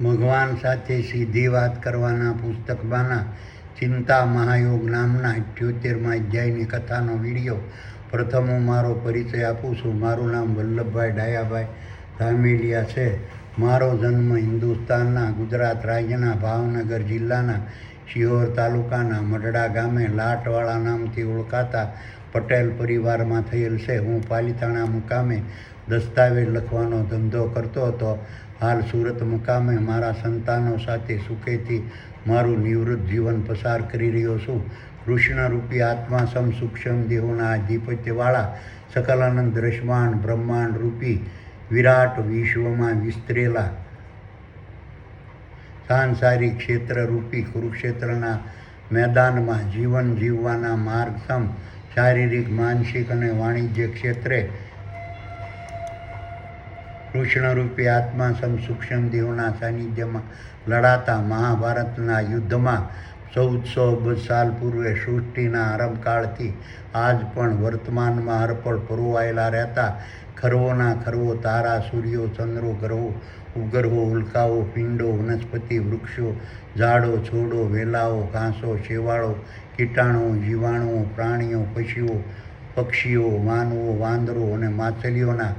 ભગવાન સાથે સીધી વાત કરવાના પુસ્તકમાંના ચિંતા મહાયોગ નામના 78મા અધ્યાયની કથાનો વિડીયો. પ્રથમ હું મારો પરિચય આપું છું. મારું નામ વલ્લભભાઈ ડાયાભાઈ ધામેલિયા છે. મારો જન્મ હિન્દુસ્તાનના ગુજરાત રાજ્યના ભાવનગર જિલ્લાના શિહોર તાલુકાના મઢડા ગામે લાટવાળા નામથી ઓળખાતા પટેલ પરિવારમાં થયેલ છે. હું પાલિતાણા મુકામે દસ્તાવેજ લખવાનો ધંધો કરતો હતો. હાલ સુરત મુકામે મારા સંતાનો સાથે સુખેથી મારું નિવૃત્ત જીવન પસાર કરી રહ્યો છું. કૃષ્ણરૂપી આત્મા સમ સૂક્ષ્મ દેહોના આધિપત્યવાળા સકલાનંદ દ્રશ્યમાન બ્રહ્માંડ રૂપી વિરાટ વિશ્વમાં વિસ્તરેલા સાંસારિક ક્ષેત્રરૂપી કુરુક્ષેત્રના મેદાનમાં જીવન જીવવાના માર્ગ સમ શારીરિક માનસિક અને વાણિજ્ય ક્ષેત્રે કૃષ્ણરૂપી આત્મા સમ સૂક્ષ્મ દેહોના સાનિધ્યમાં લડાતા મહાભારતના યુદ્ધમાં 1400 અબજ સાલ પૂર્વે સૃષ્ટિના આરંભકાળથી આજ પણ વર્તમાનમાં હરપળ પરોવાયેલા રહેતા ખરવોના ખરવો તારા, સૂર્યો, ચંદ્રો, ગ્રહો, ઉપગ્રહો, ઉલ્કાઓ, પિંડો, વનસ્પતિ, વૃક્ષો, ઝાડો, છોડો, વેલાઓ, ઘાસો, શેવાળો, કીટાણુઓ, જીવાણુઓ, પ્રાણીઓ, પશુઓ, પક્ષીઓ, માનવો, વાંદરો અને માછલીઓના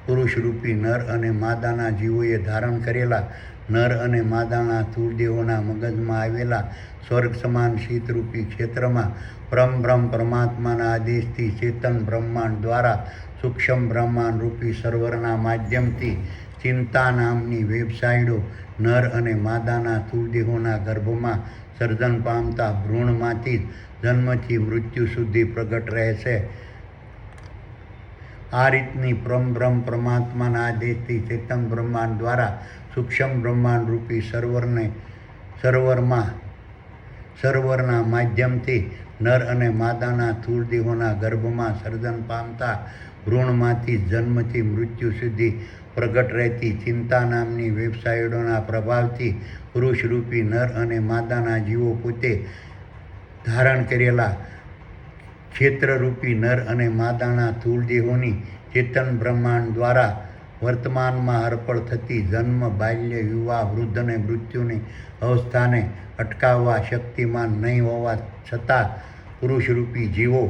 પુરુષરૂપી નર અને માદાના જીવોએ ધારણ કરેલા નર અને માદાના સ્થૂળ દેહોના મગજમાં આવેલા સ્વર્ગ સમાન શીતરૂપી ક્ષેત્રમાં પરમબ્રહ્મ પરમાત્માના આદેશથી ચેતન બ્રહ્માંડ દ્વારા સૂક્ષ્મ બ્રહ્માંડ રૂપી સર્વરના માધ્યમથી ચિંતા નામની વેબસાઇટો નર અને માદાના સ્થૂળ દેહોના ગર્ભમાં સર્જન પામતા ભ્રૂણમાંથી જન્મથી મૃત્યુ સુધી પ્રગટ રહે છે. આ રીતની પરમબ્રહ્મ પરમાત્માના આદેશથી ચેતન બ્રહ્માંડ દ્વારા સૂક્ષ્મ બ્રહ્માંડ રૂપી સર્વરના માધ્યમથી નર અને માદાના સ્થૂળ દેહોના ગર્ભમાં સર્જન પામતા ભ્રૂણમાંથી જન્મથી મૃત્યુ સુધી પ્રગટ રહેતી ચિંતા નામની વેબસાઇટોના પ્રભાવથી પુરુષરૂપી નર અને માદાના જીવો પોતે ધારણ કરેલા ક્ષેત્રરૂપી નર અને માદાના સ્થૂળ દેહોની ચેતન બ્રહ્માંડ દ્વારા વર્તમાનમાં હરપળ થતી જન્મ, બાલ્ય, વિવાહ, વૃદ્ધ અને મૃત્યુની અવસ્થાને અટકાવવા શક્તિમાન નહીં હોવા છતાં પુરુષરૂપી જીવો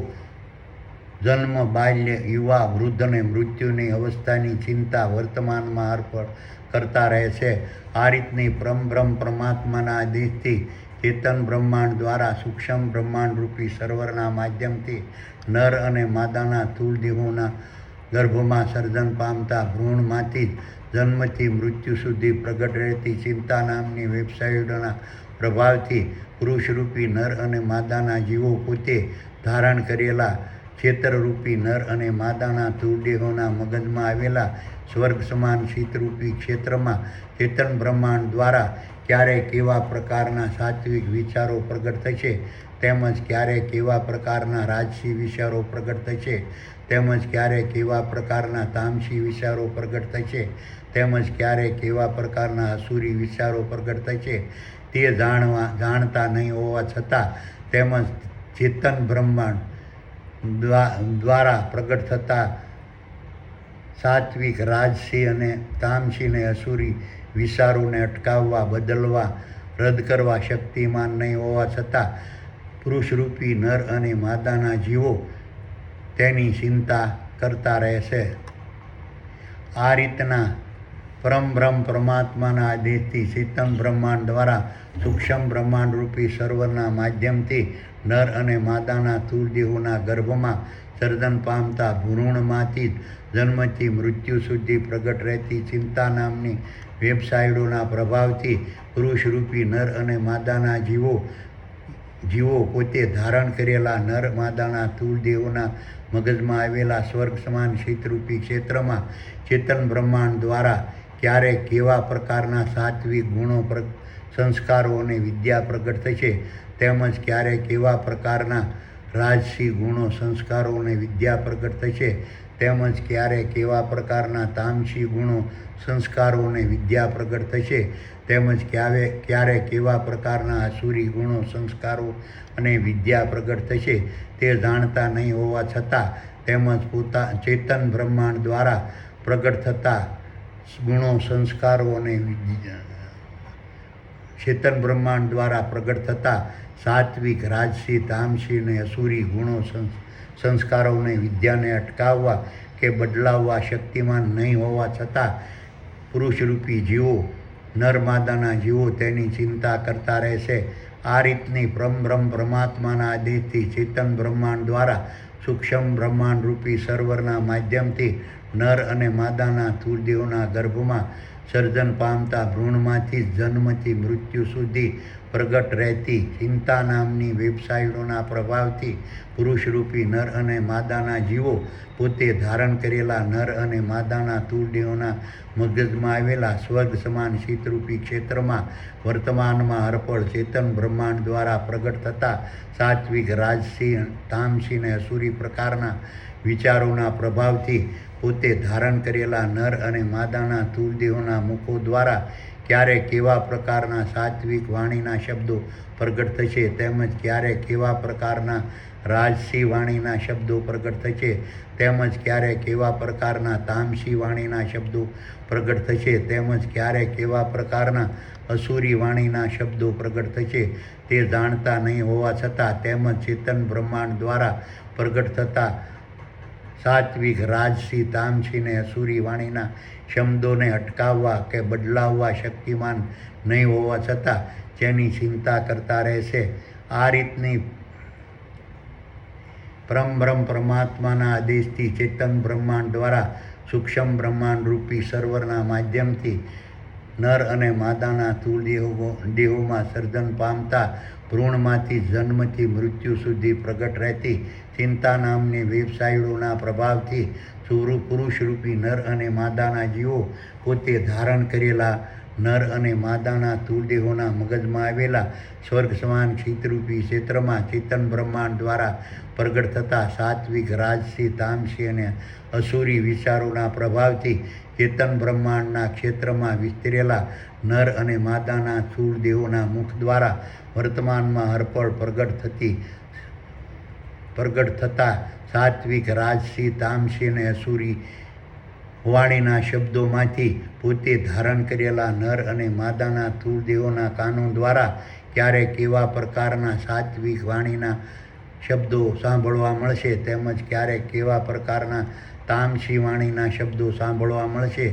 જન્મ, બાલ્ય, યુવા, વૃદ્ધ અને મૃત્યુની અવસ્થાની ચિંતા વર્તમાનમાં હરપળ કરતા રહે છે. આ રીતની પરમબ્રહ્મ પરમાત્માના આદેશથી ચેતન બ્રહ્માંડ દ્વારા સૂક્ષ્મ બ્રહ્માંડ રૂપી સર્વરના માધ્યમથી નર અને માદાના સ્થૂળ દેહોના ગર્ભમાં સર્જન પામતા ભ્રૂણમાંથી જન્મથી મૃત્યુ સુધી પ્રગટ રહેતી ચિંતા નામની વેબસાઇટોના પ્રભાવથી પુરુષરૂપી નર અને માદાના જીવો પોતે ધારણ કરેલા ક્ષેત્રરૂપી નર અને માદાના સ્થૂળ દેહોના મગજમાં આવેલા સ્વર્ગ સમાન શીતરૂપી ક્ષેત્રમાં ચેતન બ્રહ્માંડ દ્વારા ક્યારેક કેવા પ્રકારના સાત્વિક વિચારો પ્રગટ થશે, તેમજ ક્યારેક કેવા પ્રકારના રાજસી વિચારો પ્રગટ થશે, તેમજ ક્યારેક કેવા પ્રકારના તામસી વિચારો પ્રગટ થશે, તેમજ ક્યારેક કેવા પ્રકારના અસુરી વિચારો પ્રગટ થશે તે જાણતા નહીં હોવા છતાં તેમજ ચેતન બ્રહ્માંડ દ્વારા પ્રગટ થતા સાત્વિક, રાજસી અને તામસી અને અસુરી વિચારોને અટકાવવા, બદલવા, રદ કરવા શક્તિમાન નહીં હોવા છતાં પુરુષરૂપી નર અને માદાના જીવો તેની ચિંતા કરતા રહે છે. આ રીતના પરમબ્રહ્મ પરમાત્માના આદેશથી ચેતન બ્રહ્માંડ દ્વારા સૂક્ષ્મ બ્રહ્માંડ રૂપી સર્વરના માધ્યમથી નર અને માદાના સ્થૂળ દેહોના ગર્ભમાં સર્જન પામતા ભ્રૂણમાંથી જન્મથી મૃત્યુ સુધી પ્રગટ રહેતી ચિંતા નામની વેબસાઇટોના પ્રભાવથી પુરુષરૂપી નર અને માદાના જીવો પોતે ધારણ કરેલા નર માદાના સ્થૂળ દેહોના મગજમાં આવેલા સ્વર્ગ સમાન શીતરૂપી ક્ષેત્રમાં ચેતન બ્રહ્માંડ દ્વારા ક્યારેક કેવા પ્રકારના સાત્વિક ગુણો, સંસ્કારો અને વિદ્યા પ્રગટ થશે, તેમજ ક્યારેક કેવા પ્રકારના રાજસી ગુણો, સંસ્કારો અને વિદ્યા પ્રગટ થશે, તેમજ ક્યારેક કેવા પ્રકારના તામસી ગુણો, સંસ્કારો અને વિદ્યા પ્રગટ થશે, તેમજ ક્યારેક કેવા પ્રકારના અસુરી ગુણો, સંસ્કારો અને વિદ્યા પ્રગટ થશે તે જાણતા નહીં હોવા છતાં તેમજ ચેતન બ્રહ્માંડ દ્વારા પ્રગટ થતા ગુણો, સંસ્કારો અને ચેતન બ્રહ્માંડ દ્વારા પ્રગટ થતા સાત્વિક, રાજસી, તામસી અને અસુરી ગુણો સંસ્કારોને, વિદ્યાને અટકાવવા કે બદલાવવા શક્તિમાન નહીં હોવા છતાં પુરુષરૂપી જીવો, નર માદાના જીવો તેની ચિંતા કરતા રહેશે. આ રીતની પરબ્રહ્મ પરમાત્માના આદેશથી ચેતન બ્રહ્માંડ દ્વારા સૂક્ષ્મ બ્રહ્માંડ રૂપી સર્વરના માધ્યમથી નર અને માદાના સ્થૂળદેહોના ગર્ભમાં સર્જન પામતા ભ્રૂણમાંથી જન્મથી મૃત્યુ સુધી પ્રગટ રહેતી ચિંતા નામની વેબસાઇટોના પ્રભાવથી પુરુષરૂપી નર અને માદાના જીવો પોતે ધારણ કરેલા નર અને માદાના સ્થૂળદેહોના મગજમાં આવેલા સ્વર્ગ સમાન શીતરૂપી ક્ષેત્રમાં વર્તમાનમાં હરપળ ચેતન બ્રહ્માંડ દ્વારા પ્રગટ થતા સાત્વિક, રાજસી, તામસી અને અસુરી પ્રકારના વિચારોના પ્રભાવથી પોતે ધારણ કરેલા નર અને માદાના સ્થૂળદેહોના મુખો દ્વારા ક્યારે કેવા પ્રકારના સાત્વિક વાણીના શબ્દો પ્રગટ થશે, તેમજ ક્યારે કેવા પ્રકારના રાજસી વાણીના શબ્દો પ્રગટ થશે, તેમજ ક્યારે કેવા પ્રકારના તામસી વાણીના શબ્દો પ્રગટ થશે, તેમજ ક્યારે કેવા પ્રકારના અસુરી વાણીના શબ્દો પ્રગટ થશે તે જાણતા નહીં હોવા છતાં તેમજ ચેતન બ્રહ્માંડ દ્વારા પ્રગટ થતા સાત્વિક, રાજસી, તામસી અને અસુરી વાણીના શબ્દોને અટકાવવા કે બદલાવવા શક્તિમાન નહીં હોવા છતાં જેની ચિંતા કરતા રહેશે. આ રીતની પરબ્રહ્મ પરમાત્માના આદેશથી ચેતન બ્રહ્માંડ દ્વારા સૂક્ષ્મ બ્રહ્માંડ રૂપી સર્વરના માધ્યમથી નર અને માદાના સ્થૂળદેહોમાં સર્જન પામતા ભ્રૂણમાંથી જન્મથી મૃત્યુ સુધી પ્રગટ રહેતી ચિંતા નામની વેબસાઇટોના પ્રભાવથી પુરુષરૂપી નર અને માદાના જીવો પોતે ધારણ કરેલા નર અને માદાના સ્થૂળદેહોના મગજમાં આવેલા સ્વર્ગ સમાન ક્ષિતરૂપી ક્ષેત્રમાં ચેતન બ્રહ્માંડ દ્વારા પ્રગટ થતા સાત્વિક, રાજસી, તામસી અને અસુરી વિચારોના પ્રભાવથી ચેતન બ્રહ્માંડના ક્ષેત્રમાં વિસ્તરેલા નર અને માદાના સ્થૂળદેહોના મુખ દ્વારા વર્તમાનમાં હરપળ પ્રગટ થતા સાત્વિક, રાજસી, તામસી અને અસુરી વાણીના શબ્દોમાંથી પોતે ધારણ કરેલા નર અને માદાના સ્થૂળદેહોના કાનો દ્વારા ક્યારે કેવા પ્રકારના સાત્વિક વાણીના શબ્દો સાંભળવા મળશે, તેમજ ક્યારે કેવા પ્રકારના તામસી વાણીના શબ્દો સાંભળવા મળશે,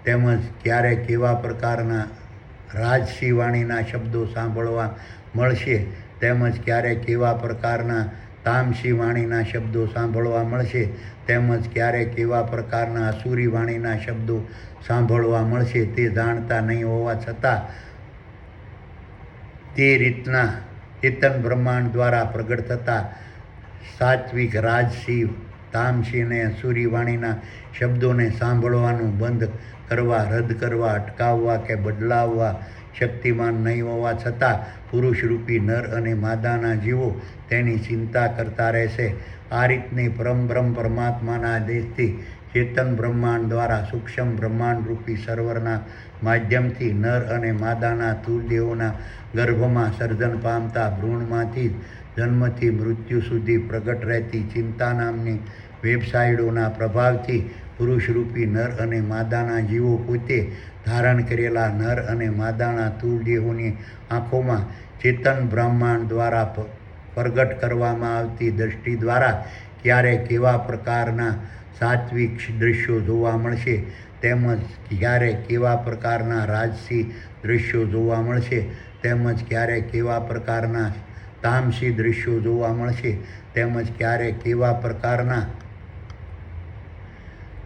તેમજ ક્યારે કેવા પ્રકારના રાજસી વાણીના શબ્દો સાંભળવા મળશે, તેમજ ક્યારે કેવા પ્રકારના તામસી વાણીના શબ્દો સાંભળવા મળશે, તેમજ ક્યારે કેવા પ્રકારના અસુરી વાણીના શબ્દો સાંભળવા મળશે તે જાણતા નહીં હોવા છતાં તે રીતના ચેતન બ્રહ્માંડ દ્વારા પ્રગટ થતા સાત્વિક, રાજસી, તામસી અને અસુરી વાણીના શબ્દોને સાંભળવાનું બંધ કરવા, રદ કરવા, અટકાવવા કે બદલાવવા શક્તિમાન નહીં હોવા છતાં પુરુષરૂપી નર અને માદાના જીવો તેની ચિંતા કરતા રહેશે. આ રીતની પરબ્રહ્મ પરમાત્માના આદેશથી ચેતન બ્રહ્માંડ દ્વારા સૂક્ષ્મ બ્રહ્માંડ રૂપી સર્વરના માધ્યમથી નર અને માદાના સ્થૂળદેહોના ગર્ભમાં સર્જન પામતા ભ્રૂણમાંથી જન્મથી મૃત્યુ સુધી પ્રગટ રહેતી ચિંતા નામની વેબસાઇટોના પ્રભાવથી પુરુષરૂપી નર અને માદાના જીવો પોતે ધારણ કરેલા નર અને માદાના સ્થૂળદેહોની આંખોમાં ચેતન બ્રહ્માંડ દ્વારા પ્રગટ કરવામાં આવતી દૃષ્ટિ દ્વારા ક્યારે કેવા પ્રકારના સાત્વિક દૃશ્યો જોવા મળશે, તેમજ ક્યારે કેવા પ્રકારના રાજસી દૃશ્યો જોવા મળશે, તેમજ ક્યારે કેવા પ્રકારના તામસી દૃશ્યો જોવા મળશે, તેમજ ક્યારે કેવા પ્રકારના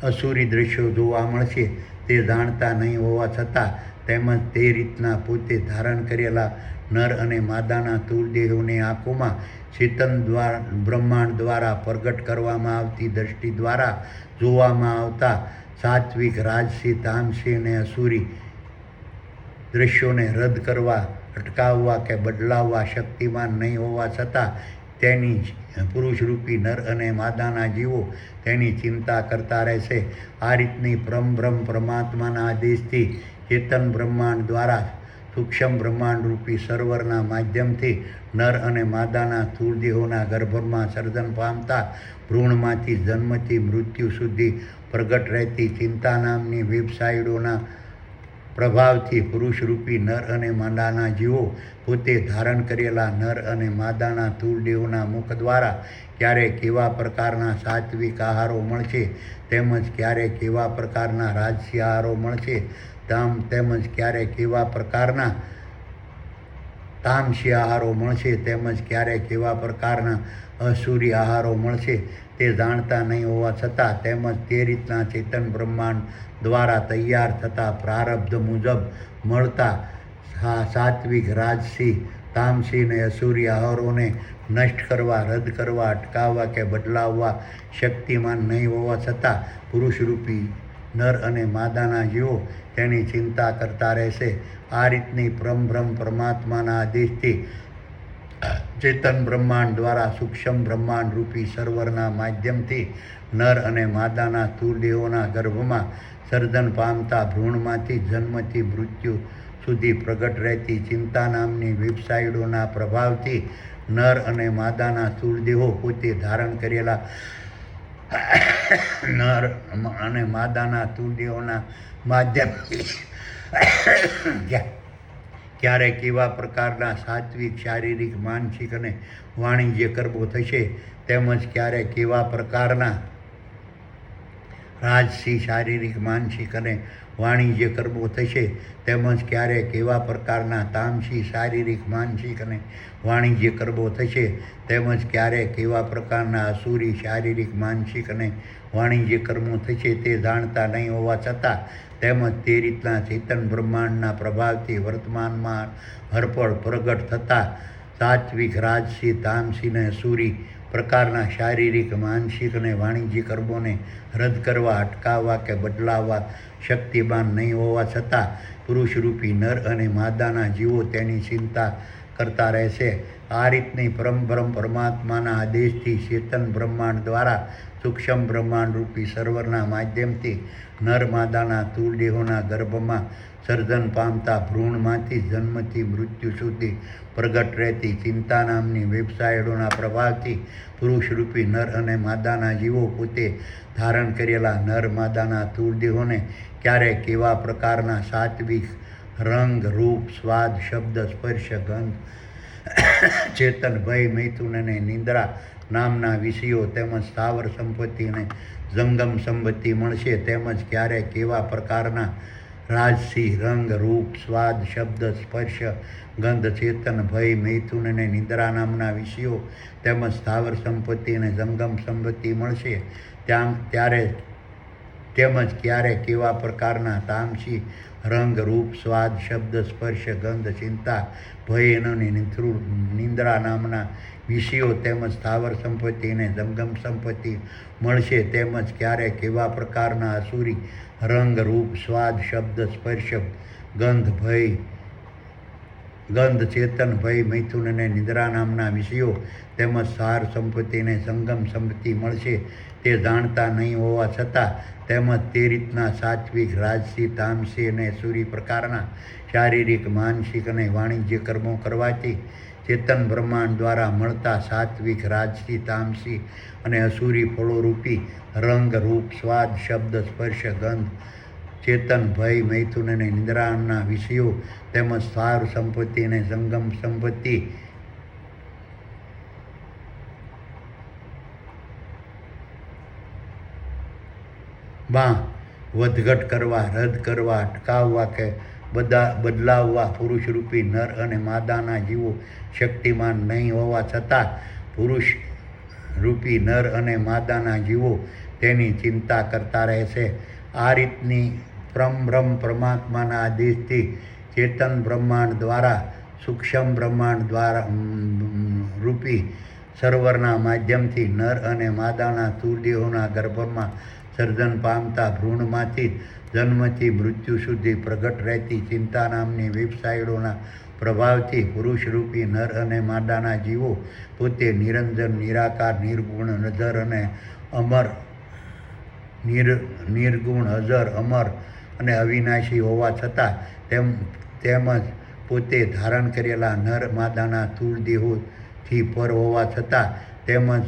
અસુરી દૃશ્યો જોવા મળશે તે જાણતા નહીં હોવા છતાં તેમજ તે રીતના પોતે ધારણ કરેલા નર અને માદાના સ્થૂળદેહોની આંખોમાં ચેતન બ્રહ્માંડ દ્વારા પ્રગટ કરવામાં આવતી દૃષ્ટિ દ્વારા જોવામાં આવતા સાત્વિક, રાજસી, તામસી અને અસુરી દૃશ્યોને રદ કરવા, અટકાવવા કે બદલાવવા શક્તિમાન નહીં હોવા છતાં તેની પુરુષરૂપી નર અને માદાના જીવો તેની ચિંતા કરતા રહેશે. આ રીતની પરબ્રહ્મ પરમાત્માના આદેશથી ચેતન બ્રહ્માંડ દ્વારા સૂક્ષ્મ બ્રહ્માંડ રૂપી સર્વરના માધ્યમથી નર અને માદાના સ્થૂળદેહોના ગર્ભમાં સર્જન પામતા ભ્રૂણમાંથી જન્મથી મૃત્યુ સુધી પ્રગટ રહેતી ચિંતા નામની વેબસાઇટોના પ્રભાવથી પુરુષરૂપી નર અને માદાના જીવો પોતે ધારણ કરેલા નર અને માદાના સ્થૂળ દેહોના મુખ દ્વારા ક્યારે કેવા પ્રકારના સાત્વિક આહારો મળશે, તેમજ ક્યારે કેવા પ્રકારના રાજસી આહારો મળશે, તેમજ ક્યારે કેવા પ્રકારના તામસી આહારો મળશે, તેમજ ક્યારે કેવા પ્રકારના અસુરી આહારો મળશે, તે જાણતા નહીં હોવા છતાં તેમજ તે રીતના ચેતન બ્રહ્માંડ દ્વારા તૈયાર થતા પ્રારબ્ધ મુજબ મળતા સાત્વિક, રાજસી, તામસી અને અસુરી આહારોને નષ્ટ કરવા, રદ કરવા, અટકાવવા કે બદલાવવા શક્તિમાન નહીં હોવા છતાં પુરુષરૂપી નર અને માદાના જીવો તેની ચિંતા કરતા રહેશે. આ રીતની પરબ્રહ્મ પરમાત્માના આદેશથી ચેતન બ્રહ્માંડ દ્વારા સૂક્ષ્મ બ્રહ્માંડ રૂપી સર્વરના માધ્યમથી નર અને માદાના સ્થૂળ દેહોના ગર્ભમાં સર્જન પામતા ભ્રૂણમાંથી જન્મથી મૃત્યુ સુધી પ્રગટ રહેતી ચિંતા નામની વેબસાઇટોના પ્રભાવથી નર અને માદાના સ્થૂળ દેહો પોતે ધારણ કરેલા નર અને માદાના સ્થૂળ દેહોના માધ્યમથી ક્યારે કેવા પ્રકારના સાત્વિક, શારીરિક, માનસિક અને વાણિજ્ય કર્મો થશે, તેમજ ક્યારે કેવા પ્રકારના રાજસી, શારીરિક, માનસિક અને વાણિજ્ય કર્મો થશે, તેમજ ક્યારે કેવા પ્રકારના તામસી, શારીરિક, માનસિક અને વાણિજ્ય કર્મો થશે, તેમજ ક્યારે કેવા પ્રકારના અસુરી, શારીરિક, માનસિક અને વાણિજ્ય કર્મો થશે, તે જાણતા નહીં હોવા છતાં તેમજ તે રીતના ચેતન બ્રહ્માંડના પ્રભાવથી વર્તમાનમાં હરપળ પ્રગટ થતા સાત્વિક, રાજસી, તામસી અને અસુરી પ્રકારના શારીરિક, માનસિક અને વાણિજ્ય કર્મોને રદ કરવા, અટકાવવા કે બદલાવવા શક્તિમાન નહીં હોવા છતાં પુરુષરૂપી નર અને માદાના જીવો તેની ચિંતા કરતા રહેશે. આ રીતની પરબ્રહ્મ પરમાત્માના આદેશથી ચેતન બ્રહ્માંડ દ્વારા સૂક્ષ્મ બ્રહ્માંડ રૂપી સર્વરના માધ્યમથી નર માદાના સ્થૂળ દેહોના ગર્ભમાં સર્જન પામતા ભ્રૂણમાંથી જન્મથી મૃત્યુ સુધી પ્રગટ રહેતી ચિંતા નામની વેબસાઇટોના પ્રભાવથી પુરુષરૂપી નર અને માદાના જીવો પોતે ધારણ કરેલા નર માદાના સ્થૂળ દેહોને ક્યારે કેવા પ્રકારના સાત્વિક રંગ, રૂપ, સ્વાદ, શબ્દ, સ્પર્શ, ગંધ, ચેતન, ભય, મૈથુન અને નિંદ્રા નામના વિષયો તેમજ સ્થાવર સંપત્તિ અને જંગમ સંપત્તિ મળશે, તેમજ ક્યારે કેવા પ્રકારના રાજસી રંગ, રૂપ, સ્વાદ, શબ્દ, સ્પર્શ, ગંધ, ચેતન, ભય, મૈથુન અને નિંદ્રા નામના વિષયો તેમજ સ્થાવર સંપત્તિ અને જંગમ સંપત્તિ મળશે, ત્યારે તેમજ ક્યારે કેવા પ્રકારના તામસી રંગ, રૂપ, સ્વાદ, શબ્દ, સ્પર્શ, ગંધ, ચિંતા, ભય અને નિંદ્રા નામના વિષયો તેમજ સ્થાવર સંપત્તિ અને જંગમ સંપત્તિ મળશે, તેમજ ક્યારે કેવા પ્રકારના અસુરી રંગ, રૂપ, સ્વાદ, શબ્દ, સ્પર્શ, ગંધ, ચેતન, ભય, મૈથુન અને નિદ્રા નામના વિષયો તેમજ સાર સંપત્તિ અને જંગમ સંપત્તિ મળશે, તે જાણતા નહીં હોવા છતાં તેમજ તે રીતના સાત્વિક, રાજસી, તામસી અને અસુરી પ્રકારના શારીરિક, માનસિક અને વાણિજ્ય કર્મો કરવાથી ચેતન બ્રહ્માંડ દ્વારા મળતા સાત્વિક, રાજસી, તામસી અને અસુરી ફળોરૂપી રંગ, રૂપ, સ્વાદ, શબ્દ, સ્પર્શ, ગંધ, ચેતન, ભય, મૈથુન અને નિંદ્રાના વિષયો તેમજ સાર સંપત્તિ અને જંગમ સંપત્તિ માં વધઘટ કરવા, રદ કરવા, અટકાવવા કે બદલાવવા પુરુષરૂપી નર અને માદાના જીવો શક્તિમાન નહીં હોવા છતાં પુરુષરૂપી નર અને માદાના જીવો તેની ચિંતા કરતા રહેશે. આ રીતની પરબ્રહ્મ પરમાત્માના આદેશથી ચેતન બ્રહ્માંડ દ્વારા સૂક્ષ્મ બ્રહ્માંડ દ્વારા રૂપી સર્વરના માધ્યમથી નર અને માદાના સ્થૂળ દેહોના ગર્ભમાં સર્જન પામતા ભ્રૂણમાંથી જન્મથી મૃત્યુ સુધી પ્રગટ રહેતી ચિંતા નામની વેબસાઇટોના પ્રભાવથી પુરુષરૂપી નર અને માદાના જીવો પોતે નિરંજન, નિરાકાર, નિર્ગુણ, અજર અને અમર નિર્ગુણ, અજર, અમર અને અવિનાશી હોવા છતાં તેમજ પોતે ધારણ કરેલા નર માદાના સ્થૂળ દેહોથી પર હોવા છતાં તેમજ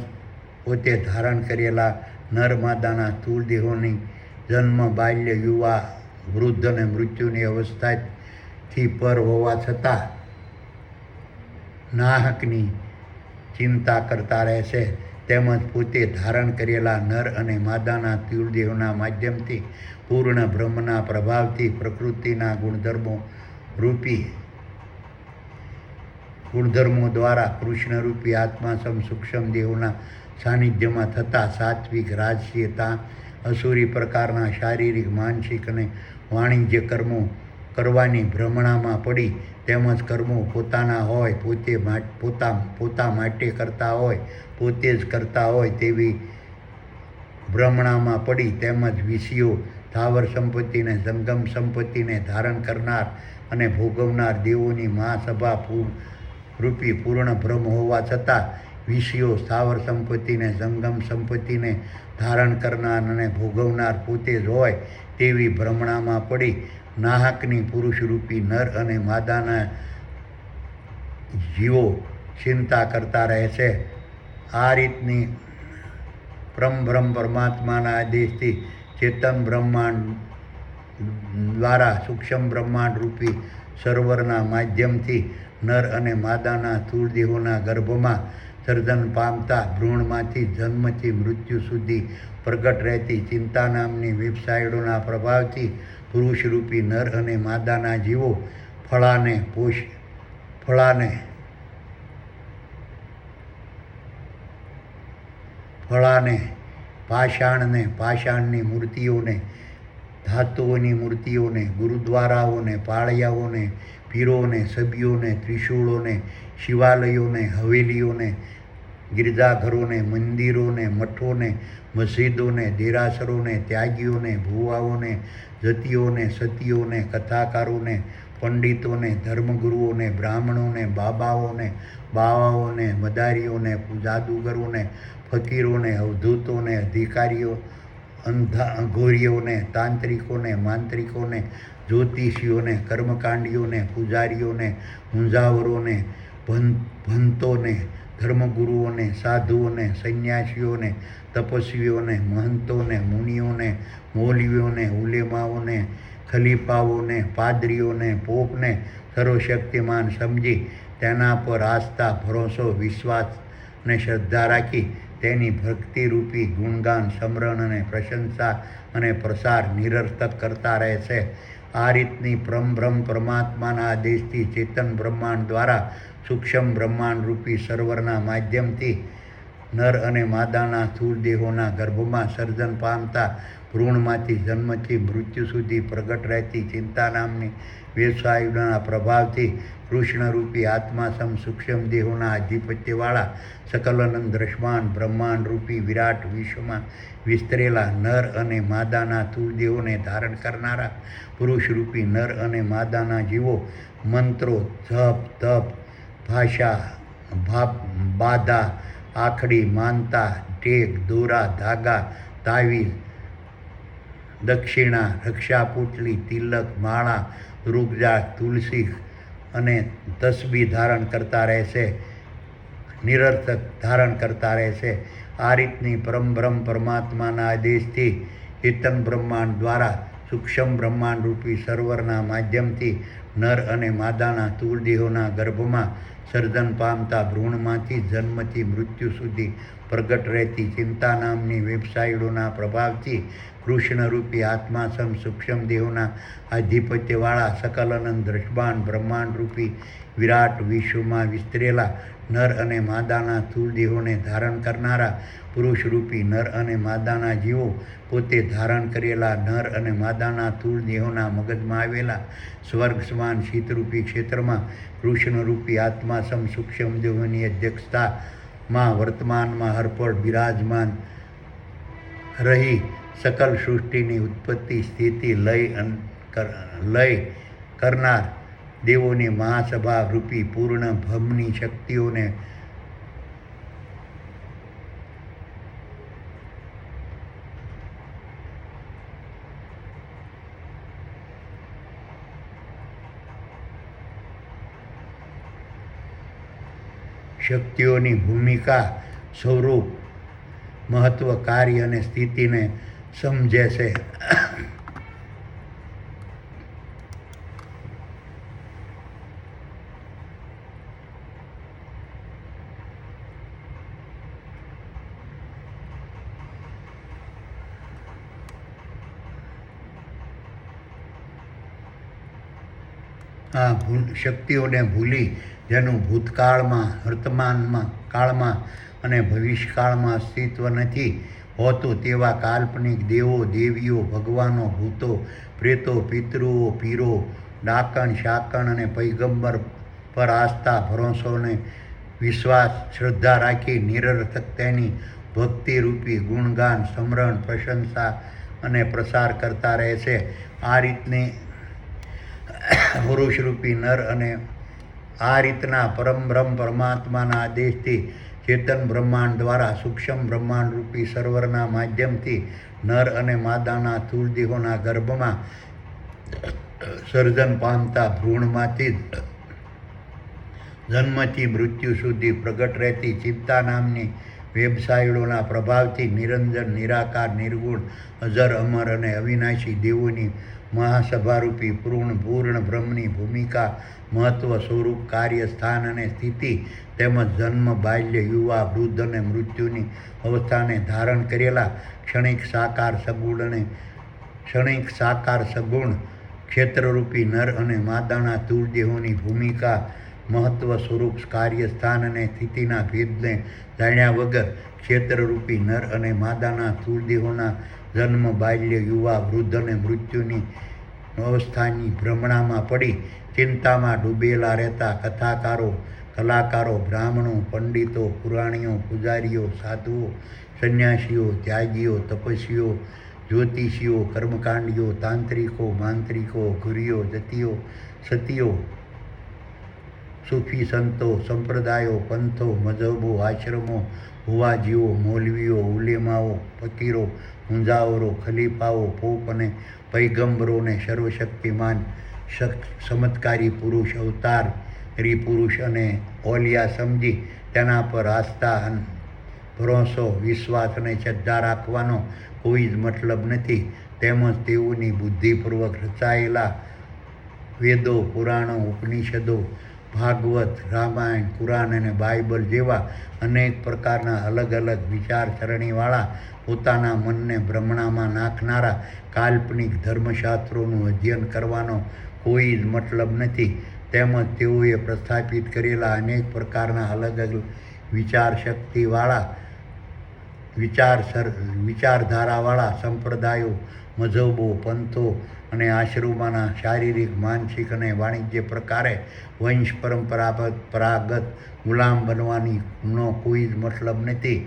પોતે ધારણ કરેલા નર માદાના સ્થૂળ દેહોની જન્મ, બાલ્ય, વૃદ્ધ અને મૃત્યુની અવસ્થાથી પર હોવા છતાં નાહકની ચિંતા કરતા રહેશે, તેમજ પોતે ધારણ કરેલા નર અને માદાના તીર્થદેહોના માધ્યમથી પૂર્ણ બ્રહ્મના પ્રભાવથી પ્રકૃતિના ગુણધર્મો દ્વારા કૃષ્ણરૂપી આત્માસમ સૂક્ષ્મ દેહોના સાનિધ્યમાં થતા સાત્વિક, રાજસીયતા, અસુરી પ્રકારના શારીરિક, માનસિક અને વાણિજ્ય કર્મો કરવાની ભ્રમણામાં પડી, તેમજ કર્મો પોતાના હોય, પોતા માટે કરતા હોય, પોતે જ કરતા હોય તેવી ભ્રમણામાં પડી, તેમજ વિષયો, સ્થાવર સંપત્તિને, જંગમ સંપત્તિને ધારણ કરનાર અને ભોગવનાર દેવોની મહાસભા રૂપી પૂર્ણ બ્રહ્મ હોવા છતાં વિષયો, સ્થાવર સંપત્તિને, જંગમ સંપત્તિને ધારણ કરનાર અને ભોગવનાર પોતે જ હોય તેવી ભ્રમણામાં પડી નાહકની પુરુષરૂપી નર અને માદાના જીવો ચિંતા કરતા રહે છે. આ રીતની પરમબ્રહ્મ પરમાત્માના આદેશથી ચેતન બ્રહ્માંડ દ્વારા સૂક્ષ્મ બ્રહ્માંડ રૂપી સરોવરના માધ્યમથી નર અને માદાના સ્થૂળ દેહોના ગર્ભમાં સર્જન પામતા ભ્રૂણમાંથી જન્મથી મૃત્યુ સુધી પ્રગટ રહેતી ચિંતા નામની વેબસાઇટોના પ્રભાવથી પુરુષરૂપી નર અને માદાના જીવો ફળાને, પાષાણને, પાષાણની મૂર્તિઓને, ધાતુઓની મૂર્તિઓને, ગુરુદ્વારાઓને, પાળિયાઓને, પીરોને, સભ્યોને, ત્રિશૂળોને, શિવાલયોને, હવેલીઓને, ગિરજાઘરોને, મંદિરોને, મઠોને, મસ્જિદોને, દેરાસરોને, ત્યાગીઓને, ભુવાઓને, જતીઓને, સતીઓને, કથાકારોને, પંડિતોને, ધર્મગુરુઓને, બ્રાહ્મણોને, બાવાઓને, મદારીઓને, જાદુગરોને, ફકીરોને, અવધૂતોને, અધિકારીઓ, અઘોરીઓને, તાંત્રિકોને, માંત્રિકોને, જ્યોતિષીઓને, કર્મકાંડીઓને, પૂજારીઓને, મુંજાવરોને, ભંતોને, ધર્મગુરુઓને, સાધુઓને, સંન્યાસીઓને, તપસ્વીઓને, મહંતોને, મુનિઓને, મૌલવીઓને, ઉલેમાઓને, ખલીફાઓને, પાદરીઓને, પોપને સર્વશક્તિમાન સમજી તેના પર આસ્થા, ભરોસો, વિશ્વાસ અને શ્રદ્ધા રાખી તેની ભક્તિરૂપી ગુણગાન, સ્મરણ અને પ્રશંસા અને પ્રસાર નિરર્થક કરતા રહે છે. આ રીતની પરમબ્રહ્મ પરમાત્માના આદેશથી ચેતન બ્રહ્માંડ દ્વારા સૂક્ષ્મ બ્રહ્માંડ રૂપી સરોવરના માધ્યમથી નર અને માદાના સ્થૂળ દેહોના ગર્ભમાં સર્જન પામતા ભ્રૂણમાંથી જન્મથી મૃત્યુ સુધી પ્રગટ રહેતી ચિંતા નામની વેબસાઇટોના પ્રભાવથી કૃષ્ણરૂપી આત્માસમ સૂક્ષ્મ દેહોના આધિપત્યવાળા સકલનંદ દ્રશ્યમાન બ્રહ્માંડ રૂપી વિરાટ વિશ્વમાં વિસ્તરેલા નર અને માદાના સ્થૂળ દેહોને ધારણ કરનારા પુરુષરૂપી નર અને માદાના જીવો મંત્રો, જપ, તપ, ભાષા, બાધા, આખડી, માનતા, ટેક, દોરા, ધાગા, તાવીઝ, દક્ષિણા, રક્ષાપોટલી, તિલક, માળા, રૂગજા, તુલસી અને તસબી ધારણ કરતા રહેશે, નિરર્થક ધારણ કરતા રહેશે. આ રીતની પરમબ્રહ્મ પરમાત્માના આદેશથી ચેતન બ્રહ્માંડ દ્વારા સૂક્ષ્મ બ્રહ્માંડ રૂપી સરોવરના માધ્યમથી નર અને માદાના સ્થૂળ દેહોના ગર્ભમાં સર્જન પામતા ભ્રૂણમાંથી જન્મથી મૃત્યુ સુધી પ્રગટ રહેતી ચિંતા નામની વેબસાઇટોના પ્રભાવથી કૃષ્ણરૂપી આત્માસમ સૂક્ષ્મ દેહોના આધિપત્યવાળા સકલનંદ દ્રશ્યમાન બ્રહ્માંડ રૂપી વિરાટ વિશ્વમાં વિસ્તરેલા નર અને માદાના સ્થૂળ દેહોને ધારણ કરનારા પુરુષરૂપી નર અને માદાના જીવો પોતે ધારણ કરેલા નર અને માદાના સ્થૂળ દેહોના મગજમાં આવેલા સ્વર્ગ સમાન શીતરૂપી ક્ષેત્રમાં કૃષ્ણરૂપી આત્માસમ સૂક્ષ્મ દેહોની અધ્યક્ષતામાં વર્તમાનમાં હરપળ બિરાજમાન રહી સકલ સૃષ્ટિની ઉત્પત્તિ, સ્થિતિ, લય કરનાર દેવોની મહાસભા રૂપી પૂર્ણ બ્રહ્મની શક્તિઓની ભૂમિકા, સ્વરૂપ, મહત્વ, કાર્ય અને સ્થિતિને સમજે છે. આ શક્તિઓને ભૂલી જેનું ભૂતકાળમાં વર્તમાનમાં કાળમાં અને ભવિષ્યકાળમાં અસ્તિત્વ નથી હોતું તેવા કાલ્પનિક દેવો દેવીઓ ભગવાનો ભૂતો પ્રેતો પિતૃઓ પીરો ડાકણ શાકણ અને પૈગંબર પર આસ્થા ભરોસોને વિશ્વાસ શ્રદ્ધા રાખી નિરર્થક તેની ભક્તિરૂપી ગુણગાન સ્મરણ પ્રશંસા અને પ્રસાર કરતા રહે છે. આ રીતની પુરુષરૂપી નર અને આ રીતના પરમબ્રહ્મ પરમાત્માના આદેશથી ચેતન બ્રહ્માંડ દ્વારા સૂક્ષ્મ બ્રહ્માંડરૂપી સર્વરના માધ્યમથી નર અને માદાના સ્થૂળ દેહોના ગર્ભમાં સર્જન પામતા ભ્રૂણમાંથી જન્મથી મૃત્યુ સુધી પ્રગટ રહેતી ચિંતા નામની વેબસાઇટોના પ્રભાવથી નિરંજન નિરાકાર નિર્ગુણ અજર અમર અને અવિનાશી દેવોની મહાસભારૂપી પૂર્ણ બ્રહ્મની ભૂમિકા મહત્વ સ્વરૂપ કાર્ય સ્થાન અને સ્થિતિ તેમજ જન્મ બાલ્ય યુવા વૃદ્ધ અને મૃત્યુની અવસ્થાને ધારણ કરેલા ક્ષણિક સાકાર સગુણ ક્ષેત્રરૂપી નર અને માદાના સ્થૂળ દેહોની ભૂમિકા મહત્વ સ્વરૂપ કાર્ય સ્થાન અને સ્થિતિના ભેદને જાણ્યા વગર ક્ષેત્રરૂપી નર અને માદાના સ્થૂળ દેહોના જન્મ બાલ્ય યુવા વૃદ્ધ અને મૃત્યુની અવસ્થાની ભ્રમણામાં પડી ચિંતામાં ડૂબેલા રહેતા કથાકારો કલાકારો બ્રાહ્મણો પંડિતો પુરાણીઓ પૂજારીઓ સાધુઓ સંન્યાસીઓ ત્યાગીઓ તપસ્વીઓ જ્યોતિષીઓ કર્મકાંડીઓ તાંત્રિકો માંત્રિકો ઘુરીઓ જતીઓ સતીઓ સૂફી સંતો સંપ્રદાયો પંથો મજહબો આશ્રમો ભુવાજીઓ મૌલવીઓ ઉલેમાઓ ફકીરો મુંજાવરો ખલીફાઓ પોપ અને પૈગંબરોને સર્વશક્તિમાન ચમત્કારી પુરુષ અવતારી પુરુષ અને ઓલિયા સમજી તેના પર આસ્થા ભરોસો વિશ્વાસ અને શ્રદ્ધા રાખવાનો કોઈ જ મતલબ નથી. તેમજ તેઓની બુદ્ધિપૂર્વક રચાયેલા વેદો પુરાણો ઉપનિષદો ભાગવત રામાયણ કુરાન અને બાઇબલ જેવા અનેક પ્રકારના અલગ અલગ વિચારસરણીવાળા પોતાના મનને ભ્રમણામાં નાખનારા કાલ્પનિક ધર્મશાસ્ત્રોનું અધ્યયન કરવાનો કોઈ જ મતલબ નથી. તેમજ તેઓએ પ્રસ્થાપિત કરેલા અનેક પ્રકારના અલગ અલગ વિચારધારાવાળા સંપ્રદાયો મજહબો પંથો અને આશ્રમોના શારીરિક માનસિક અને વાણિજ્ય પ્રકારે વંશ પરંપરાગત ગુલામ બનવાનો કોઈ જ મતલબ નથી.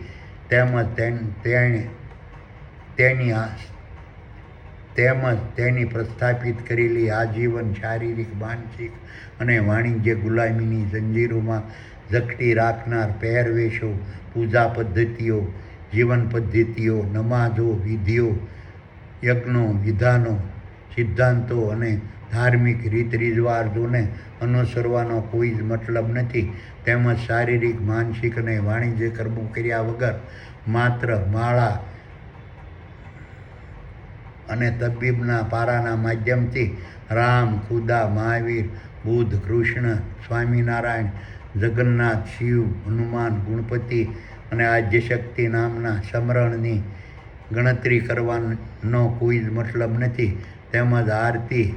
તેમજ તેની પ્રસ્થાપિત કરેલી આજીવન શારીરિક માનસિક અને વાણિજ્ય ગુલામીની જંજીરોમાં જકડી રાખનાર પહેરવેશો પૂજા પદ્ધતિઓ જીવન પદ્ધતિઓ નમાજો વિધિઓ યજ્ઞો વિધાનો સિદ્ધાંતો અને ધાર્મિક રીત રિવાજોને અનુસરવાનો કોઈ જ મતલબ નથી. તેમજ શારીરિક માનસિક અને વાણિજ્ય કર્મો કર્યા વગર માત્ર માળા અને તબીબના પારાના માધ્યમથી રામ ખુદા મહાવીર બુદ્ધ કૃષ્ણ સ્વામિનારાયણ જગન્નાથ શિવ હનુમાન ગણપતિ અને આદ્યશક્તિ નામના સ્મરણની ગણતરી કરવાનો કોઈ જ મતલબ નથી. તેમજ આરતી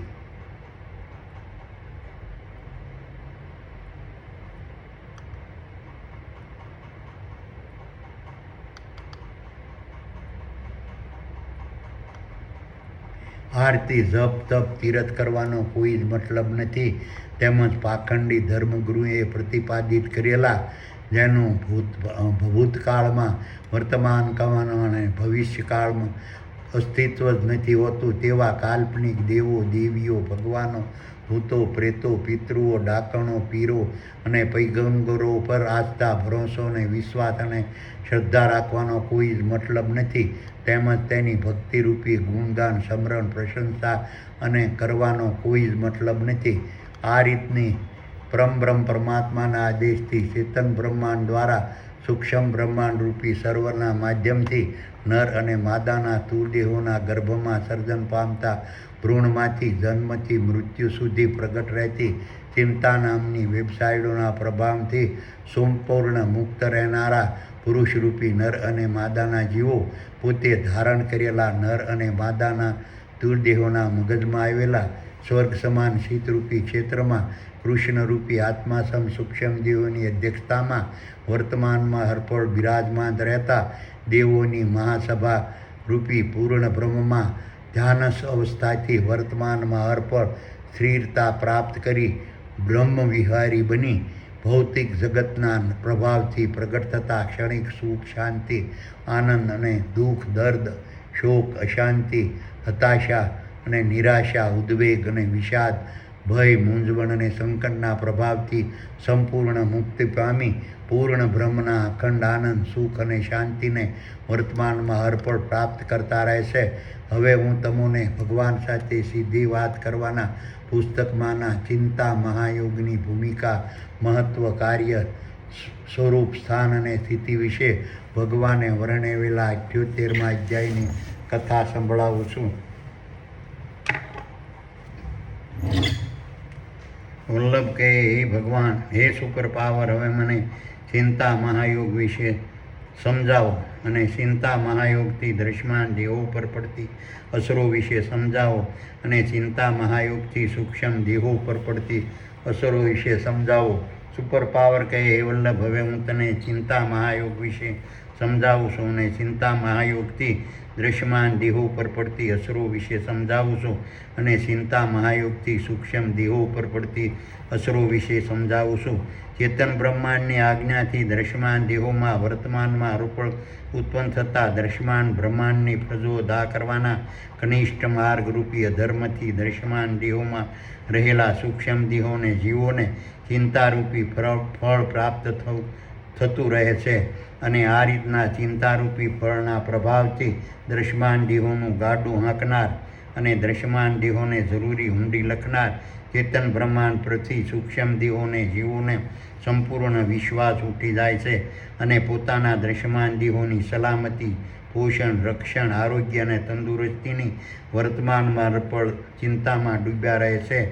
જપ તપ તીરથ કરવાનો કોઈ જ મતલબ નથી. તેમજ પાખંડી ધર્મગુરુએ પ્રતિપાદિત કરેલા જેનું ભૂતકાળમાં વર્તમાનકાળમાં અને ભવિષ્યકાળમાં અસ્તિત્વ જ નથી હોતું તેવા કાલ્પનિક દેવો દેવીઓ ભગવાનો ભૂતો પ્રેતો પિતૃઓ ડાકણો પીરો અને પૈગંબરો પર આસ્થા ભરોસો અને વિશ્વાસ અને શ્રદ્ધા રાખવાનો કોઈ જ મતલબ નથી. તેમજ તેની ભક્તિરૂપી ગુણગાન સ્મરણ પ્રશંસા અને કરવાનો કોઈ જ મતલબ નથી. આ રીતની પરમબ્રહ્મ પરમાત્માના આદેશથી ચેતન બ્રહ્માંડ દ્વારા સૂક્ષ્મ બ્રહ્માંડરૂપી સર્વરના માધ્યમથી નર અને માદાના સ્થૂળ દેહોના ગર્ભમાં સર્જન પામતા ભ્રૂણમાંથી જન્મથી મૃત્યુ સુધી પ્રગટ રહેતી ચિંતા નામની વેબસાઇટોના પ્રભાવથી સંપૂર્ણ મુક્ત રહેનારા પુરુષરૂપી નર અને માદાના જીવો પોતે ધારણ કરેલા નર અને માદાના સ્થૂળ દેહોના મગજમાં આવેલા સ્વર્ગ સમાન શીતરૂપી ક્ષેત્રમાં કૃષ્ણરૂપી આત્માસમ સૂક્ષ્મ દેવોની અધ્યક્ષતામાં વર્તમાનમાં હરપળ બિરાજમાન રહેતા દેવોની મહાસભા રૂપી પૂર્ણ બ્રહ્મમાં ધ્યાનસ અવસ્થાથી વર્તમાનમાં હરપળ સ્થિરતા પ્રાપ્ત કરી બ્રહ્મ વિહારી બની ભૌતિક જગતના પ્રભાવથી પ્રગટ થતા ક્ષણિક સુખ શાંતિ આનંદ અને દુઃખ દર્દ શોક અશાંતિ હતાશા અને નિરાશા ઉદ્વેગ અને વિષાદ ભય મૂંઝવણ અને સંકટના પ્રભાવથી સંપૂર્ણ મુક્તિ પામી પૂર્ણ બ્રહ્મના અખંડ આનંદ સુખ અને શાંતિને વર્તમાનમાં હરપળ પ્રાપ્ત કરતા રહેશે. હવે હું તમને ભગવાન સાથે સીધી વાત કરવાના પુસ્તકમાંના ચિંતા મહાયોગની ભૂમિકા મહત્વ કાર્ય સ્વરૂપ સ્થાન અને સ્થિતિ વિશે ભગવાને વર્ણવેલા 78મા અધ્યાયની કથા સંભળાવું છું. વલ્લભ કહે, હે ભગવાન, હે સુપર પાવર, હવે મને ચિંતા મહાયોગ વિશે સમજાવો અને ચિંતા મહાયોગથી દ્રશ્યમાન દેહો પર પડતી અસરો વિશે સમજાવો અને ચિંતા મહાયોગથી સૂક્ષ્મ દેહો પર પડતી અસરો વિશે સમજાવો. સુપર પાવર કહે, હે વલ્લભ, હવે હું તને ચિંતા મહાયોગ વિશે સમજાવું છું અને ચિંતા મહાયોગથી દ્રશ્યમાન દેહો પર પડતી અસરો વિશે સમજાવું છું અને ચિંતા મહાયોગથી સૂક્ષ્મ દેહો પર પડતી અસરો વિશે સમજાવું છું. ચેતન બ્રહ્માંડની આજ્ઞાથી દ્રશ્યમાન દેહોમાં વર્તમાનમાં રૂપળ ઉત્પન્ન થતા દ્રશ્યમાન બ્રહ્માંડની ફરજો અદા કરવાના કનિષ્ઠ માર્ગરૂપી અધર્મથી દ્રશ્યમાન દેહોમાં રહેલા સૂક્ષ્મ દેહોને જીવોને ચિંતારૂપી ફળ પ્રાપ્ત થતું રહે છે અને આ રીતના ચિંતારૂપી ફળના પ્રભાવથી દ્રશ્યમાન દેહોનું ગાડું હાંકનાર અને દ્રશ્યમાન દેહોને જરૂરી ઊંડી લખનાર ચેતન બ્રહ્માંડ પ્રતિ સૂક્ષ્મ દેહોને જીવોને સંપૂર્ણ વિશ્વાસ ઉઠી જાય છે અને પોતાના દ્રશ્યમાન દેહોની સલામતી પોષણ રક્ષણ આરોગ્ય અને તંદુરસ્તીની વર્તમાનમાં પણ ચિંતામાં ડૂબ્યા રહે છે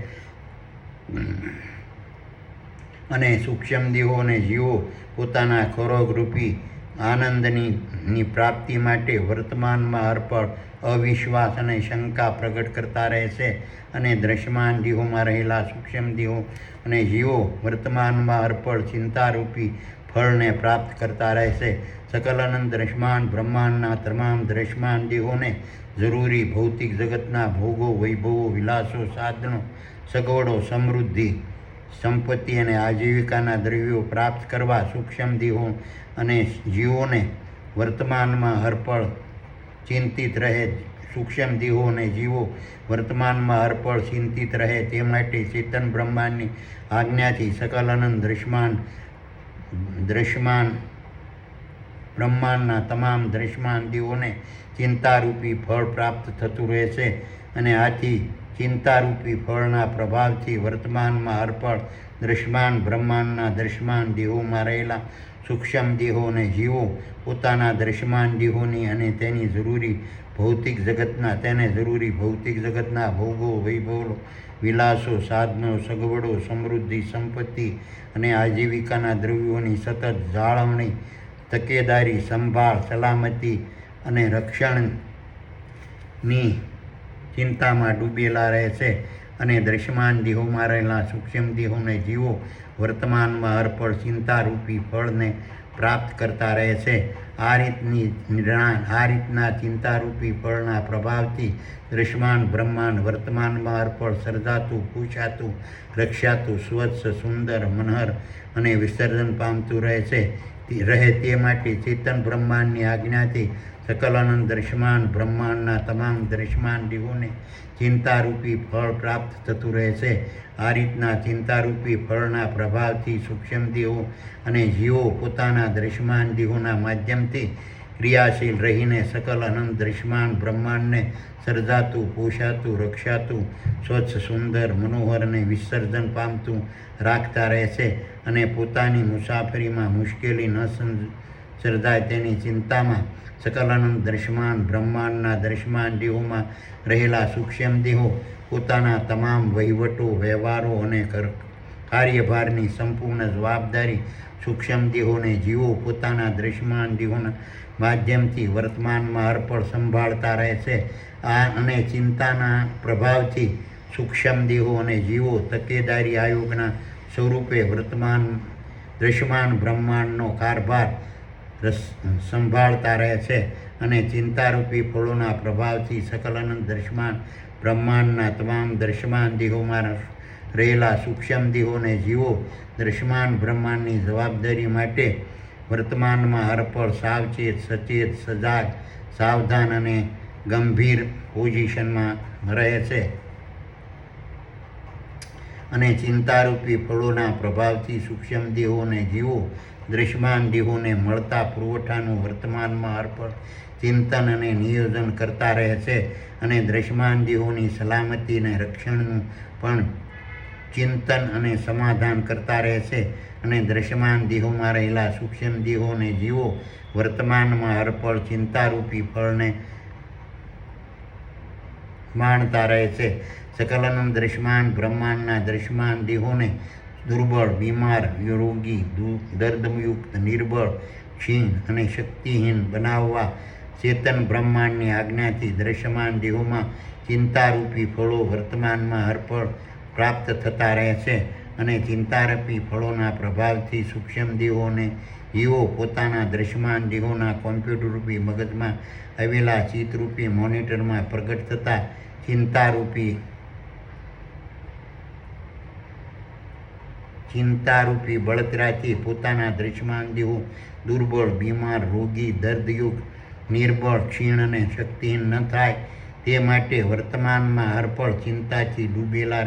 અને સૂક્ષ્મ દેહો અને જીવો પોતાના ખોરાકરૂપી આનંદની પ્રાપ્તિ માટે વર્તમાનમાં અર્પણ અવિશ્વાસ અને શંકા પ્રગટ કરતા રહે છે અને દ્રશ્યમાન દેહોમાં રહેલા સૂક્ષ્મ દેહો અને જીવો વર્તમાનમાં અર્પણ ચિંતારૂપી ફળને પ્રાપ્ત કરતા રહેશે. સકલ અનંત દ્રશ્યમાન બ્રહ્માંડના તમામ દ્રશ્યમાન દેહોને જરૂરી ભૌતિક જગતના ભોગો વૈભવો વિલાસો સાધનો સગવડો સમૃદ્ધિ સંપત્તિ અને આજીવિકાના દ્રવ્યો પ્રાપ્ત કરવા સૂક્ષ્મ દેહો અને જીવોને વર્તમાનમાં હરપળ ચિંતિત રહે સૂક્ષ્મ દેહો અને જીવો વર્તમાનમાં હરપળ ચિંતિત રહે તે માટે ચેતન બ્રહ્માંડની આજ્ઞાથી સકલ અનંત દ્રશ્યમાન બ્રહ્માંડના તમામ દ્રશ્યમાન દેહોને ચિંતારૂપી ફળ પ્રાપ્ત થતું રહે છે અને આથી ચિંતારૂપી ફળના પ્રભાવથી વર્તમાનમાં અર્પણ દ્રશ્યમાન બ્રહ્માંડના દ્રશ્યમાન દેહોમાં રહેલા સૂક્ષ્મ દેહો અને જીવો પોતાના દ્રશ્યમાન દેહોની અને તેને જરૂરી ભૌતિક જગતના ભોગો વૈભવો વિલાસો સાધનો સગવડો સમૃદ્ધિ સંપત્તિ અને આજીવિકાના દ્રવ્યોની સતત જાળવણી તકેદારી સંભાળ સલામતી અને રક્ષણની ચિંતામાં ડૂબેલા રહે છે અને દ્રશ્યમાન દેહોમાં રહેલા સૂક્ષ્મ દેહોને જીવો વર્તમાનમાં અર્પણ ચિંતારૂપી ફળને પ્રાપ્ત કરતા રહે છે. આ રીતના ચિંતારૂપી ફળના પ્રભાવથી દ્રશ્યમાન બ્રહ્માંડ વર્તમાનમાં અર્પણ સર્જાતું પૂછાતું રક્ષાતું સ્વચ્છ સુંદર મનહર અને વિસર્જન પામતું રહે તે માટે ચેતન બ્રહ્માંડની આજ્ઞાથી સકલ અનંત દ્રશ્યમાન બ્રહ્માંડના તમામ દ્રશ્યમાન દેહોને ચિંતારૂપી ફળ પ્રાપ્ત થતું રહે છે. આ રીતના ચિંતારૂપી ફળના પ્રભાવથી સૂક્ષ્મ દેહો અને જીવો પોતાના દ્રશ્યમાન દેહોના માધ્યમથી ક્રિયાશીલ રહીને સકલ અનંત દ્રશ્યમાન બ્રહ્માંડને સર્જાતું પોષાતું રક્ષાતું સ્વચ્છ સુંદર મનોહર અને વિસર્જન પામતું રાખતા રહે છે અને પોતાની મુસાફરીમાં મુશ્કેલી ન સર્જાય તેની ચિંતામાં સકલ અનંત દ્રશ્યમાન બ્રહ્માંડના દ્રશ્યમાન દેહોમાં રહેલા સૂક્ષ્મ દેહો પોતાના તમામ વહીવટો વ્યવહારો અને કાર્યભારની સંપૂર્ણ જવાબદારી સૂક્ષ્મ દેહોને જીવો પોતાના દ્રશ્યમાન દેહોના માધ્યમથી વર્તમાનમાં અર્પણ સંભાળતા રહે છે. અને ચિંતાના પ્રભાવથી સૂક્ષ્મ દેહો અને જીવો તકેદારી આયોગના સ્વરૂપે વર્તમાન દૃશ્યમાન બ્રહ્માંડનો કારભાર સંભાળતા રહે છે અને ચિંતારૂપી ફળોના પ્રભાવથી સકલ અનંત દૃશ્યમાન બ્રહ્માંડના તમામ દૃશ્યમાન દેહોમાં રહેલા સૂક્ષ્મ દેહોને જીવો દૃશ્યમાન બ્રહ્માંડની જવાબદારી માટે વર્તમાનમાં હરપળ સાવચેત સચેત સજાગ સાવધાન અને ગંભીર પોઝિશનમાં રહે છે અને ચિંતારૂપી ફળોના પ્રભાવથી સૂક્ષ્મ દેહોને જીવો દૃશ્યમાન દેહોને મળતા પુરવઠાનું વર્તમાનમાં અર્પણ ચિંતન અને નિયોજન કરતા રહે છે અને દૃશ્યમાન દેહોની સલામતી અને રક્ષણનું પણ ચિંતન અને સમાધાન કરતા રહે છે અને દૃશ્યમાન દેહોમાં રહેલા સૂક્ષ્મ દેહોને જીવો વર્તમાનમાં અર્પણ ચિંતારૂપી ફળને માણતા રહે છે. સકલાનંદ દૃશ્યમાન બ્રહ્માંડના દૃશ્યમાન દેહોને દુર્બળ બીમાર રોગી દર્દયુક્ત નિર્બળ ક્ષીણ અને શક્તિહીન બનાવવા ચેતન બ્રહ્માંડની આજ્ઞાથી દૃશ્યમાન દેહોમાં ચિંતારૂપી ફળો વર્તમાનમાં અર્પણ પ્રાપ્ત થતા રહે છે અને ચિંતારૂપી ફળોના પ્રભાવથી સૂક્ષ્મ દેહોને જીવો પોતાના દૃશ્યમાન દેહોના કોમ્પ્યુટરરૂપી મગજમાં આવેલા ચિત્તરૂપી મોનિટરમાં પ્રગટ થતા ચિંતારૂપી બળતરાથી પોતાના દૃશ્યમાન દેહો દુર્બળ બીમાર રોગી દર્દયુક્ત નિર્બળ ક્ષીણ અને શક્તિહીન ન થાય તે માટે વર્તમાનમાં હરપળ ચિંતાથી ડૂબેલા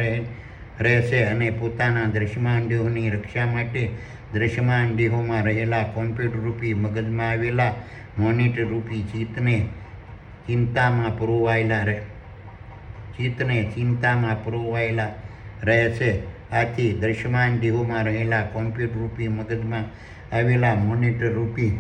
રહેશે અને પોતાના દૃશ્યમાન દેહોની રક્ષા માટે દૃશ્યમાન દેહોમાં રહેલા કોમ્પ્યુટરરૂપી મગજમાં આવેલા મોનિટરરૂપી ચિત્તને ચિંતામાં પરોવાયેલા રહે છે. આથી દૃશ્યમાન દેહોમાં રહેલા કોમ્પ્યુટરરૂપી મગજમાં આવેલા મોનિટરરૂપી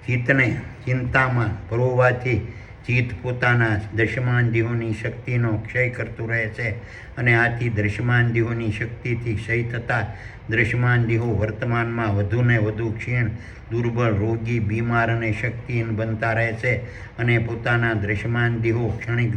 ચિત્તને ચિંતામાં પરોવાથી ચિત્ત પોતાના દૃશ્યમાન દેહોની શક્તિનો ક્ષય કરતું રહે છે અને આથી દૃશ્યમાન દેહોની શક્તિથી ક્ષય થતાં દૃશ્યમાન દેહો વર્તમાનમાં વધુને વધુ ક્ષીણ દુર્બળ રોગી બીમાર અને શક્તિહીન બનતા રહે છે અને પોતાના દૃશ્યમાન દેહો ક્ષણિક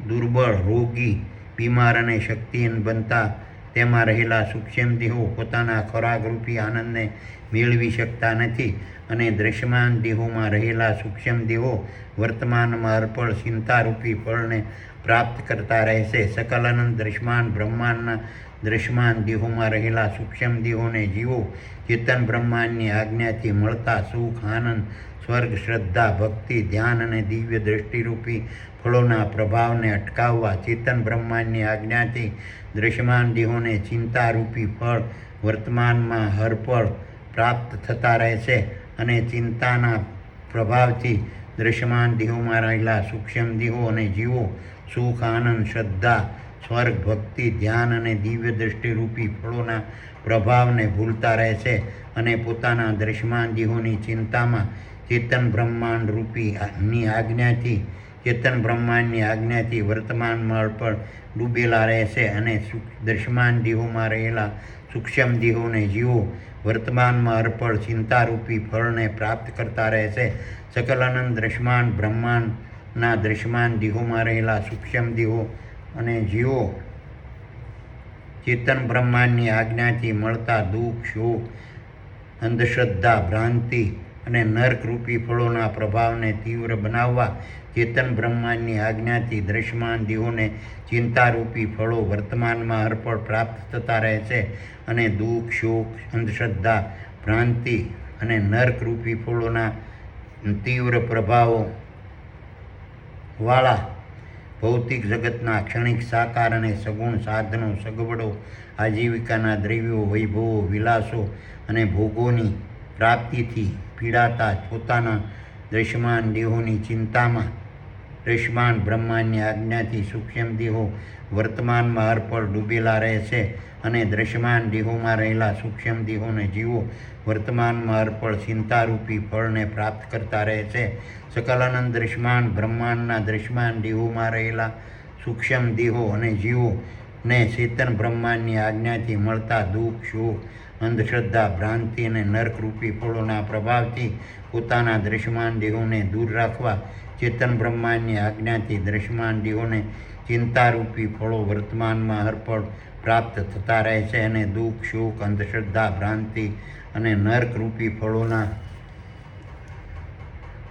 દુર્બળ રોગી બીમાર અને શક્તિહીન બનતા તેમાં રહેલા સૂક્ષ્મ દેહો પોતાના ખોરાકરૂપી આનંદને મેળવી શકતા નથી અને દૃશ્યમાન દેહોમાં રહેલા સૂક્ષ્મ દેહો વર્તમાનમાં અર્પણ ચિંતારૂપી ફળને પ્રાપ્ત કરતા રહેશે. સકલાનંદ દૃશ્યમાન બ્રહ્માંડના દૃશ્યમાન દેહોમાં રહેલા સૂક્ષ્મ દેહોને જીવો ચેતન બ્રહ્માંડની આજ્ઞાથી મળતા સુખ આનંદ સ્વર્ગ શ્રદ્ધા ભક્તિ ધ્યાન અને દિવ્ય દૃષ્ટિરૂપી ફળોના પ્રભાવને અટકાવવા ચેતન બ્રહ્માંડની આજ્ઞાથી દૃશ્યમાન દેહોને ચિંતારૂપી ફળ વર્તમાનમાં હરપળ પ્રાપ્ત થતા રહે છે અને ચિંતાના પ્રભાવથી દૃશ્યમાન દેહોમાં રહેલા સૂક્ષ્મ દેહો અને જીવો સુખ આનંદ શ્રદ્ધા સ્વર્ગ ભક્તિ ધ્યાન અને દિવ્ય દૃષ્ટિરૂપી ફળોના પ્રભાવને ભૂલતા રહે છે અને પોતાના દૃશ્યમાન દેહોની ચિંતામાં ચેતન બ્રહ્માંડની આજ્ઞાથી વર્તમાનમાં અર્પણ ડૂબેલા રહે છે અને દૃશ્યમાન દેહોમાં રહેલા સૂક્ષ્મ દેહોને જીવો વર્તમાનમાં અર્પણ ચિંતારૂપી ફળને પ્રાપ્ત કરતા રહે છે. સકલાનંદ દૃશ્યમાન બ્રહ્માંડના દૃશ્યમાન દેહોમાં રહેલા સૂક્ષ્મ દેહો અને જીવો ચેતન બ્રહ્માંડની આજ્ઞાથી મળતા દુઃખ શોક અંધશ્રદ્ધા ભ્રાંતિ અને નર્કરૂપી ફળોના પ્રભાવને તીવ્ર બનાવવા ચેતન બ્રહ્માંડની આજ્ઞાથી દૃશ્યમાન દેહોને ચિંતારૂપી ફળો વર્તમાનમાં અર્પણ પ્રાપ્ત થતા રહે છે અને દુઃખ શોક અંધશ્રદ્ધા ભ્રાંતિ અને નર્કરૂપી ફળોના તીવ્ર પ્રભાવવાળા ભૌતિક જગતના ક્ષણિક સાકાર અને સગુણ સાધનો સગવડો આજીવિકાના દ્રવ્યો વૈભવો વિલાસો અને ભોગોની પ્રાપ્તિથી પીડાતા પોતાના દૃશ્યમાન દેહોની ચિંતામાં દૃશ્યમાન બ્રહ્માંડની આજ્ઞાથી સૂક્ષ્મ દેહો વર્તમાનમાં અર્પણ ડૂબેલા રહે છે અને દૃશ્યમાન દેહોમાં રહેલા સૂક્ષ્મ દેહોને જીવો વર્તમાનમાં અર્પણ ચિંતારૂપી ફળને પ્રાપ્ત કરતા રહે છે. સકલાનંદ દૃશ્યમાન બ્રહ્માંડના દૃશ્યમાન દેહોમાં રહેલા સૂક્ષ્મ દેહો અને જીવોને ચેતન બ્રહ્માંડની આજ્ઞાથી મળતા દુઃખ શોક અંધશ્રદ્ધા ભ્રાંતિ અને નર્કરૂપી ફળોના પ્રભાવથી પોતાના દૃશ્યમાન દેહોને દૂર રાખવા ચેતન બ્રહ્માંડની આજ્ઞાથી દ્રશ્યમાન દેહોને ચિંતારૂપી ફળો વર્તમાનમાં હરપળ પ્રાપ્ત થતા રહે છે અને દુઃખ, સુખ, અંધશ્રદ્ધા, ભ્રાંતિ અને નર્કરૂપી ફળોના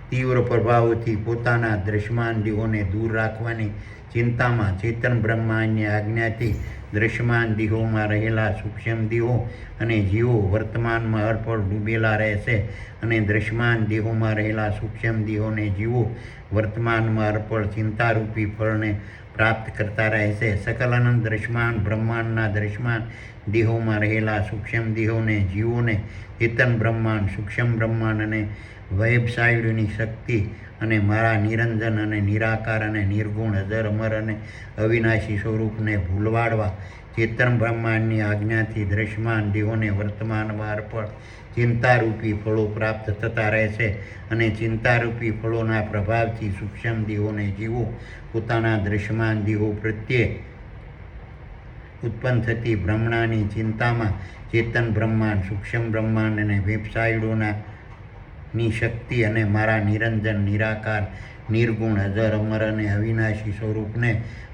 તીવ્ર પ્રભાવોથી પોતાના દ્રશ્યમાન દેહોને દૂર રાખવાની ચિંતામાં ચેતન બ્રહ્માંડની આજ્ઞાથી દ્રશ્યમાન દેહોમાં રહેલા સૂક્ષ્મ દેહો અને જીવો વર્તમાનમાં હરપળ ડૂબેલા રહેશે અને દ્રશ્યમાન દેહોમાં રહેલા સૂક્ષ્મ દેહોને જીવો વર્તમાનમાં હરપળ ચિંતારૂપી ફળને પ્રાપ્ત કરતા રહેશે. સકલાનંદ દ્રશ્યમાન બ્રહ્માંડના દ્રશ્યમાન દેહોમાં રહેલા સૂક્ષ્મ દેહોને જીવોને ચેતન બ્રહ્માંડ, સૂક્ષ્મ બ્રહ્માંડ અને વેબસાઇડની શક્તિ અને મારા નિરંજન અને નિરાકાર અને નિર્ગુણ અજર અમર અને અવિનાશી સ્વરૂપને ભૂલવાડવા ચેતન બ્રહ્માંડની આજ્ઞાથી દ્રશ્યમાન દેહોને વર્તમાનમાં અર્પણ ચિંતારૂપી ફળો પ્રાપ્ત થતા રહેશે અને ચિંતારૂપી ફળોના પ્રભાવથી સૂક્ષ્મ દેહોને જીવો પોતાના દ્રશ્યમાન દેહો પ્રત્યે ઉત્પન્ન થતી ભ્રમણાની ચિંતામાં ચેતન બ્રહ્માંડ, સૂક્ષ્મ બ્રહ્માંડ અને વેબસાઇડોના ની શક્તિ અને મારા નિરંજન, નિરાકાર, નિર્ગુણ, અજર અમર અને અવિનાશી સ્વરૂપને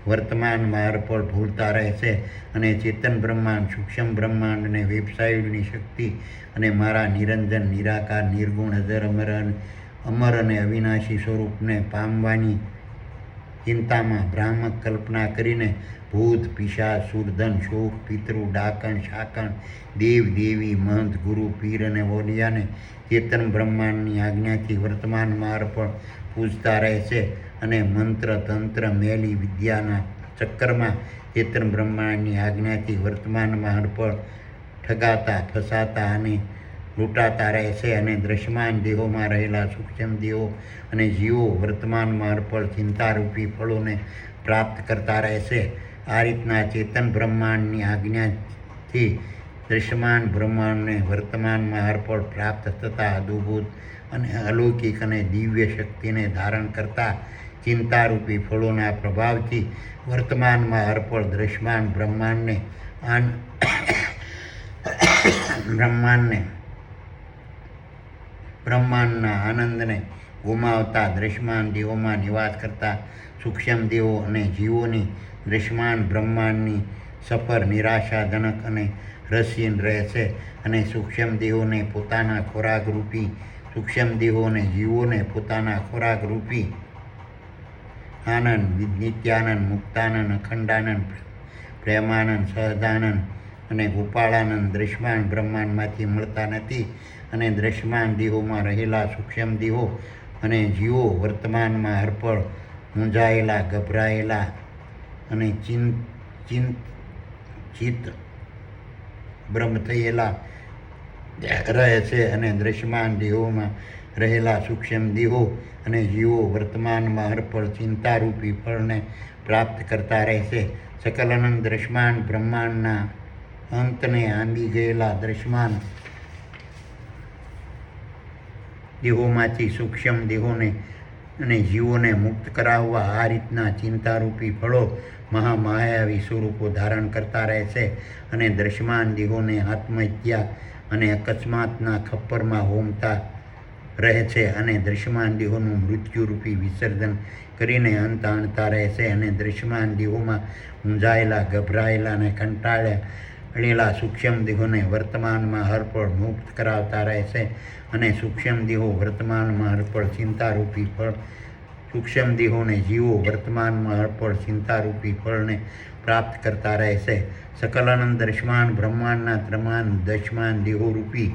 વર્તમાનમાં અર્પણ ભૂલતા રહેશે અને ચેતન બ્રહ્માંડ, સૂક્ષ્મ બ્રહ્માંડ અને વેબસાઇડની શક્તિ અને મારા નિરંજન, નિરાકાર, નિર્ગુણ, અજર અમર અને અવિનાશી સ્વરૂપને પામવાની ચિંતામાં ભ્રામક કલ્પના કરીને ભૂત, પિશાચ, સુરધન, શોક, પિતૃ, ડાકણ, શાકણ, દેવ, દેવી, મહંત, ગુરુ, પીર અને વોલિયાને ચેતન બ્રહ્માંડની આજ્ઞાથી વર્તમાનમાં અર્પણ પૂજતા રહેશે અને મંત્ર, તંત્ર, મેલી વિદ્યાના ચક્કરમાં ચેતન બ્રહ્માંડની આજ્ઞાથી વર્તમાનમાં અર્પણ ઠગાતા, ફસાતા અને લૂંટાતા રહેશે અને દ્રશ્યમાન દેહોમાં રહેલા સૂક્ષ્મ દેહો અને જીવો વર્તમાનમાં અર્પણ ચિંતારૂપી ફળોને પ્રાપ્ત કરતા રહેશે. આ રીતના ચેતન બ્રહ્માંડની આજ્ઞાથી દ્રશ્યમાન બ્રહ્માંડને વર્તમાનમાં અર્પણ પ્રાપ્ત થતા અદભુત અને અલૌકિક અને દિવ્ય શક્તિને ધારણ કરતા ચિંતારૂપી ફળોના પ્રભાવથી વર્તમાનમાં અર્પણ દ્રશ્યમાન બ્રહ્માંડના આનંદને ગુમાવતા દ્રશ્યમાન દેહોમાં નિવાસ કરતા સૂક્ષ્મ દેહો અને જીવોની દ્રશ્યમાન બ્રહ્માંડની સફર નિરાશાજનક અને રસહીન રહેશે અને સૂક્ષ્મ દેહોને પોતાના ખોરાકરૂપી સૂક્ષ્મ દેહો અને જીવોને પોતાના ખોરાકરૂપી આનંદ, નિત્યાનંદ, મુક્તાનંદ, અખંડાનંદ, પ્રેમાનંદ, સહજાનંદ અને ગોપાળાનંદ દ્રશ્યમાન બ્રહ્માંડમાંથી મળતા નથી અને દ્રશ્યમાન દેહોમાં રહેલા સૂક્ષ્મ દેહો અને જીવો વર્તમાનમાં અર્પણ મૂંઝાયેલા, ગભરાયેલા અને ચિંત બ્રહ્મ થયેલા રહે છે અને દ્રશ્યમાન દેહોમાં રહેલા સૂક્ષ્મ દેહો અને જીવો વર્તમાનમાં અર્પણ ચિંતારૂપી ફળને પ્રાપ્ત કરતા રહેશે. સકલાનંદ દ્રશ્યમાન બ્રહ્માંડના અંતને આંબી ગયેલા દ્રશ્યમાન દેહોમાંથી સૂક્ષ્મ દેહોને અને જીવોને મુક્ત કરાવવા આ રીતના ચિંતારૂપી ફળો મહામાયાવી સ્વરૂપો ધારણ કરતા રહેશે અને દ્રશ્યમાન દેહોને આત્મહત્યા અને અકસ્માતના ખપ્પરમાં હોમતા રહે છે અને દ્રશ્યમાન દેહોનું મૃત્યુરૂપી વિસર્જન કરીને અંત આણતા રહેશે અને દ્રશ્યમાન દેહોમાં મૂંઝાયેલા, ગભરાયેલા અને કંટાળેલા સૂક્ષ્મ દેહોને વર્તમાનમાં હરપળ મુક્ત કરાવતા રહેશે અને સૂક્ષ્મ દેહો વર્તમાનમાં હરપળ ચિંતારૂપી ફળ સૂક્ષ્મ દેહોને જીવો વર્તમાનમાં હરપળ ચિંતારૂપી ફળને પ્રાપ્ત કરતા રહેશે. સકલાનંદ દ્રશ્યમાન બ્રહ્માંડના તમામ દશમાન દેહોરૂપી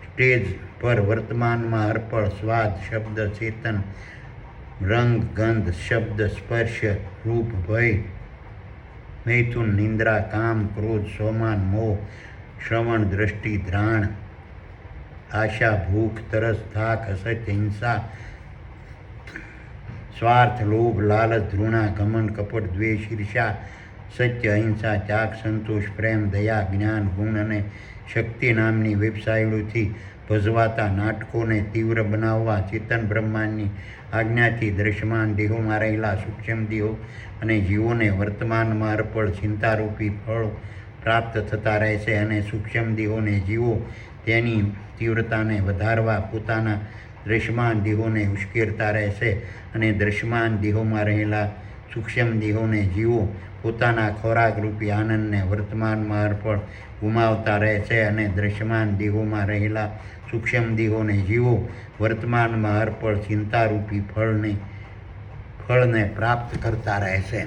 સ્ટેજ પર વર્તમાનમાં હરપળ સ્વાદ, શબ્દ, ચેતન, રંગ, ગંધ, શબ્દ, સ્પર્શ, રૂપ, ભય, મૈથુન, નિંદ્રા, કામ, ક્રોધ, સોમાન, મોહ, શ્રવણ, દ્રષ્ટિ, ધ્રાણ, આશા, ભૂખ, તરસ, થાક, અસત્ય, હિંસા, સ્વાર્થ, લોભ, લાલચ, ધૃણા, ઘમંડ, કપટ, દ્વેષ, ઈર્ષા, સત્ય, અહિંસા, ત્યાગ, સંતોષ, પ્રેમ, દયા, જ્ઞાન, ગુણ અને શક્તિ નામની વેબસાઇટોથી ભજવાતા નાટકોને તીવ્ર બનાવવા ચેતન બ્રહ્માંડની આજ્ઞાથી દ્રશ્યમાન દેહોમાં રહેલા સૂક્ષ્મ દેહો અને જીવોને વર્તમાનમાં અર્પણ ચિંતારૂપી ફળો પ્રાપ્ત થતા રહેશે અને સૂક્ષ્મ દેહોને જીવો તેની તીવ્રતાને વધારવા પોતાના દ્રશ્યમાન દેહોને ઉશ્કેરતા રહેશે અને દ્રશ્યમાન દેહોમાં રહેલા સૂક્ષ્મ દેહોને જીવો પોતાના ખોરાકરૂપી આનંદને વર્તમાનમાં અર્પણ ગુમાવતા રહેશે અને દ્રશ્યમાન દેહોમાં રહેલા સૂક્ષ્મ દેહોને જીવો વર્તમાનમાં અર્પણ ચિંતારૂપી ફળને પ્રાપ્ત કરતા રહેશે.